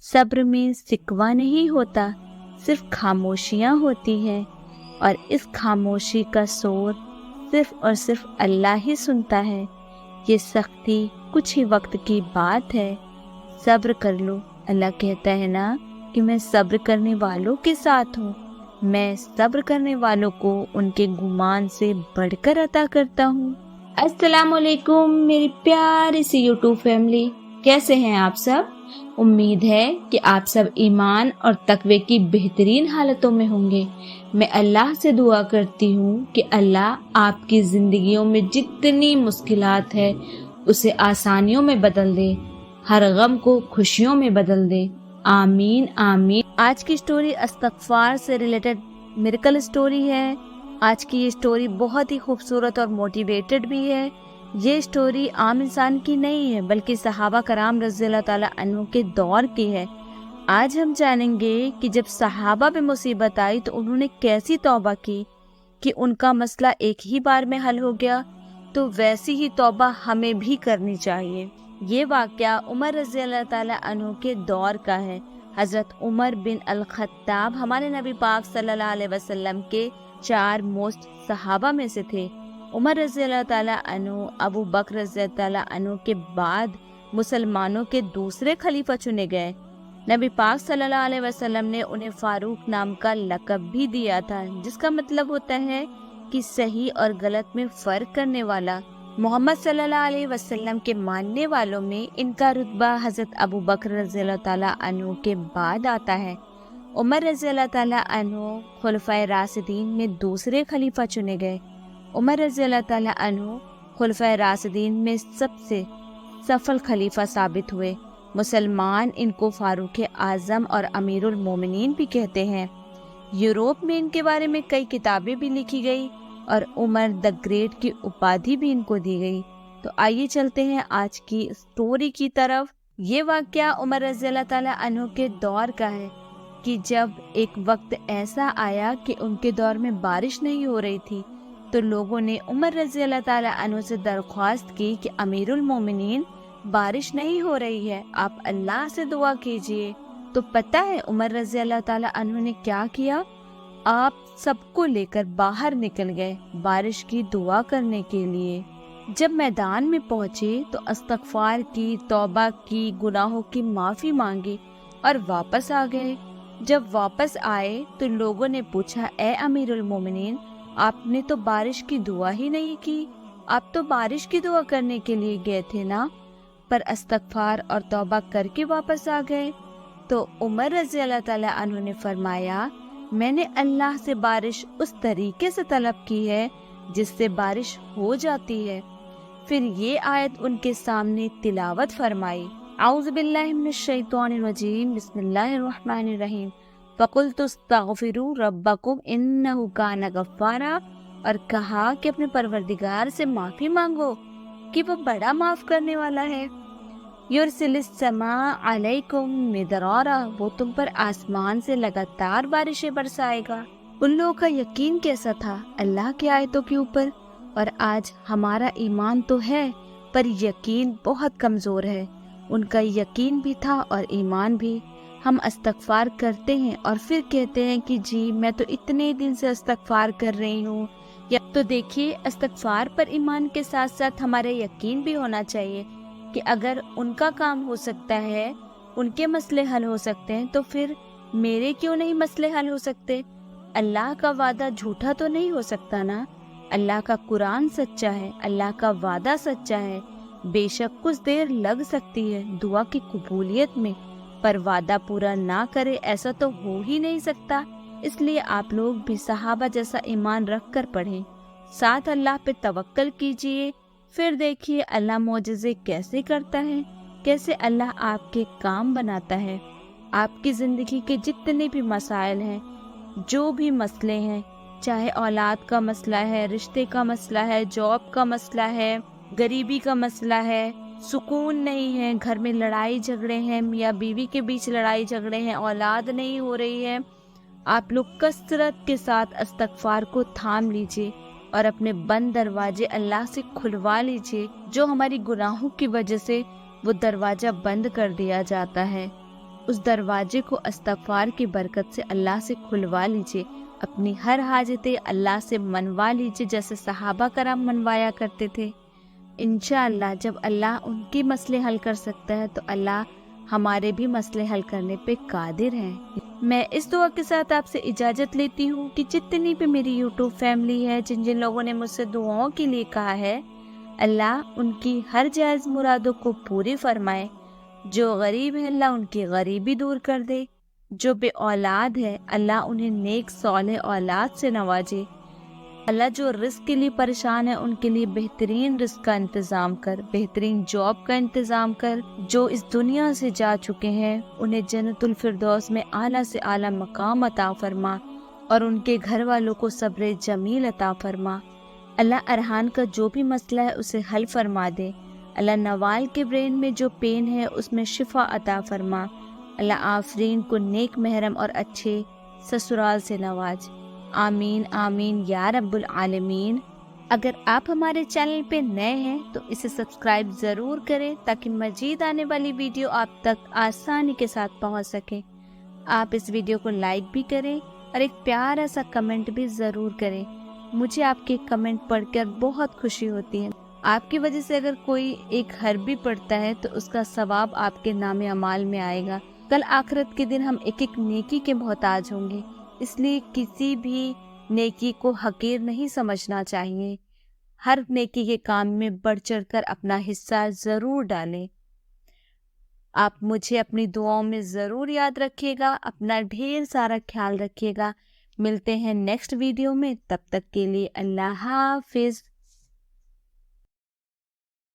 सब्र में सिकवा नहीं होता, सिर्फ खामोशियाँ होती हैं, और इस खामोशी का शोर सिर्फ और सिर्फ अल्लाह ही सुनता है। ये सख्ती कुछ ही वक्त की बात है, सब्र कर लो। अल्लाह कहता है ना कि मैं सब्र करने वालों के साथ हूँ। मैं सब्र करने वालों को उनके गुमान से बढ़कर अता करता हूँ। अस्सलाम वालेकुम मेरी प्यारी सी यूट्यूब फैमिली, कैसे हैं आप सब? उम्मीद है कि आप सब ईमान और तकवे की बेहतरीन हालतों में होंगे। मैं अल्लाह से दुआ करती हूँ कि अल्लाह आपकी जिंदगियों में जितनी मुश्किलात है उसे आसानियों में बदल दे, हर गम को खुशियों में बदल दे। आमीन आमीन। आज की स्टोरी इस्तग़फ़ार से रिलेटेड मिरेकल स्टोरी है। आज की ये स्टोरी बहुत ही खूबसूरत और मोटिवेटेड भी है। ये स्टोरी आम इंसान की नहीं है, बल्कि सहाबा कराम रज़ियल्लाहु ताला अन्हु के दौर की है। आज हम जानेंगे कि जब सहाबा पे मुसीबत आई तो उन्होंने कैसी तौबा की कि उनका मसला एक ही बार में हल हो गया। तो वैसी ही तौबा हमें भी करनी चाहिए। ये वाक़या उमर रज़ियल्लाहु ताला अन्हु के दौर का है। हज़रत उमर बिन अल-खत्ताब हमारे नबी पाक सल्लल्लाहु अलैहि वसल्लम के 4 मोस्ट सहाबा में से थे। उमर रज़ियल्लाहु ताला अन्हु अबू बकर रज़ियल्लाहु ताला अन्हु के बाद मुसलमानों के दूसरे खलीफा चुने गए। नबी पाक सल्लल्लाहु अलैहि वसल्लम ने उन्हें फारूक नाम का लक़ब भी दिया था, जिसका मतलब होता है कि सही और गलत में फ़र्क करने वाला। मोहम्मद सल्लल्लाहु अलैहि वसल्लम के मानने वालों में इनका रुतबा हज़रत अबू बकर रज़ियल्लाहु ताला अन्हु के बाद आता है। उमर रज़ियल्लाहु ताला अन्हु खुलफ़ाए राशिदीन में दूसरे खलीफा चुने गए। उमर रज़ियल्लाहु ताला अन्हु खुलफ़ाए राशिदीन में सबसे सफल खलीफा साबित हुए। मुसलमान इनको फारूक आज़म और अमीरुल मोमिनीन भी कहते हैं। यूरोप में इनके बारे में कई किताबें भी लिखी गई और उमर द ग्रेट की उपाधि भी इनको दी गई। तो आइए चलते हैं आज की स्टोरी की तरफ। ये वाक़या उमर रज़ियल्लाहु ताला अन्हु के दौर का है कि जब एक वक्त ऐसा आया कि उनके दौर में बारिश नहीं हो रही थी, तो लोगों ने उमर रज़ियल्लाहु ताला अन्हु से दरख्वास्त की कि अमीरुल मोमिनीन, बारिश नहीं हो रही है, आप अल्लाह से दुआ कीजिए। तो पता है उमर रज़ियल्लाहु ताला अन्हु ने क्या किया? आप सबको लेकर बाहर निकल गए बारिश की दुआ करने के लिए। जब मैदान में पहुंचे तो इस्तग़फ़ार की, तौबा की, गुनाहों की माफ़ी मांगी और वापस आ गए। जब वापस आए तो लोगों ने पूछा, ए अमीरुल मोमिनीन, आपने तो बारिश की दुआ ही नहीं की, आप तो बारिश की दुआ करने के लिए गए थे ना, पर इस्तग़फ़ार और तौबा करके वापस आ गए। तो उमर रज़ियल्लाहु ताला अन्हु ने फरमाया, मैंने अल्लाह से बारिश उस तरीके से तलब की है जिससे बारिश हो जाती है। फिर ये आयत उनके सामने तिलावत फरमाई, औज़ु बिल्लाहि मिनश शैतानिर रजीम, बिस्मिल्लाहिर रहमानिर रहीम, फ़क़ुल्तु इस्तग़फ़िरू रब्बकुम इन्नहु कान गफ़्फ़ारा, और कहा कि अपने परवरदिगार से माफ़ी मांगो कि वो बड़ा माफ़ करने वाला है। युरसिलिस समा अलैकुम मिदरारा, वो तुम पर आसमान से लगातार बारिशें बरसाएगा। उन लोगों का यकीन कैसा था अल्लाह की आयतों के ऊपर, और आज हमारा ईमान तो है पर यकीन बहुत कमज़ोर है। उनका यकीन भी था और ईमान भी। हम इस्तग़फ़ार करते हैं और फिर कहते हैं कि जी मैं तो इतने दिन से इस्तग़फ़ार कर रही हूँ। या तो देखिए, इस्तग़फ़ार पर ईमान के साथ साथ हमारा यकीन भी होना चाहिए कि अगर उनका काम हो सकता है, उनके मसले हल हो सकते हैं, तो फिर मेरे क्यों नहीं मसले हल हो सकते? अल्लाह का वादा झूठा तो नहीं हो सकता ना। अल्लाह का कुरान सच्चा है, अल्लाह का वादा सच्चा है। बेशक कुछ देर लग सकती है दुआ की कबूलियत में, पर वादा पूरा ना करे ऐसा तो हो ही नहीं सकता। इसलिए आप लोग भी सहाबा जैसा ईमान रख कर पढ़ें, साथ अल्लाह पे तवक्कल कीजिए। फिर देखिए अल्लाह मोजज़े कैसे करता है, कैसे अल्लाह आपके काम बनाता है। आपकी ज़िंदगी के जितने भी मसाइल हैं, जो भी मसले हैं, चाहे औलाद का मसला है, रिश्ते का मसला है, जॉब का मसला है, गरीबी का मसला है, सुकून नहीं है, घर में लड़ाई झगड़े हैं, मियाँ बीवी के बीच लड़ाई झगड़े हैं, औलाद नहीं हो रही है, आप लोग कसरत के साथ इस्तग़फ़ार को थाम लीजिए और अपने बंद दरवाजे अल्लाह से खुलवा लीजिए। जो हमारी गुनाहों की वजह से वो दरवाज़ा बंद कर दिया जाता है, اس دروازے کو استغفار کی برکت سے اللہ سے کھلوا لیجئے، اپنی ہر حاجتیں اللہ سے منوا لیجئے جیسے صحابہ کرام منوایا کرتے تھے۔ انشاءاللہ جب اللہ ان کے مسئلے حل کر سکتا ہے تو اللہ ہمارے بھی مسئلے حل کرنے پہ قادر ہیں۔ میں اس دعا کے ساتھ آپ سے اجازت لیتی ہوں کہ جتنی بھی میری یوٹیوب فیملی ہے، جن لوگوں نے مجھ سے دعاؤں کے لیے کہا ہے، اللہ ان کی ہر جائز مرادوں کو پوری فرمائے۔ جو غریب ہے اللہ ان کی غریبی دور کر دے، جو بے اولاد ہے اللہ انہیں نیک صالح اولاد سے نوازے۔ اللہ جو رزق کے لیے پریشان ہے ان کے لیے بہترین رزق کا انتظام کر، بہترین جاب کا انتظام کر۔ جو اس دنیا سے جا چکے ہیں انہیں جنت الفردوس میں اعلیٰ سے اعلیٰ مقام عطا فرما، اور ان کے گھر والوں کو صبر جمیل عطا فرما۔ اللہ ارحان کا جو بھی مسئلہ ہے اسے حل فرما دے۔ اللہ نوال کے برین میں جو پین ہے اس میں شفا عطا فرما۔ اللہ آفرین کو نیک محرم اور اچھے سسرال سے نواز۔ آمین آمین یا رب العالمین۔ اگر آپ ہمارے چینل پہ نئے ہیں تو اسے سبسکرائب ضرور کریں تاکہ مزید آنے والی ویڈیو آپ تک آسانی کے ساتھ پہنچ سکے۔ آپ اس ویڈیو کو لائک بھی کریں اور ایک پیارا سا کمنٹ بھی ضرور کریں۔ مجھے آپ کے کمنٹ پڑھ کر بہت خوشی ہوتی ہے۔ آپ کی وجہ سے اگر کوئی ایک حرف بھی پڑھتا ہے تو اس کا ثواب آپ کے نام اعمال میں آئے گا۔ کل آخرت کے دن ہم ایک ایک نیکی کے محتاج ہوں گے، اس لیے کسی بھی نیکی کو حقیر نہیں سمجھنا چاہیے۔ ہر نیکی کے کام میں بڑھ چڑھ کر اپنا حصہ ضرور ڈالیں۔ آپ مجھے اپنی دعاؤں میں ضرور یاد رکھیے گا، اپنا ڈھیر سارا خیال رکھیے گا۔ ملتے ہیں نیکسٹ ویڈیو میں، تب تک کے لیے اللہ حافظ۔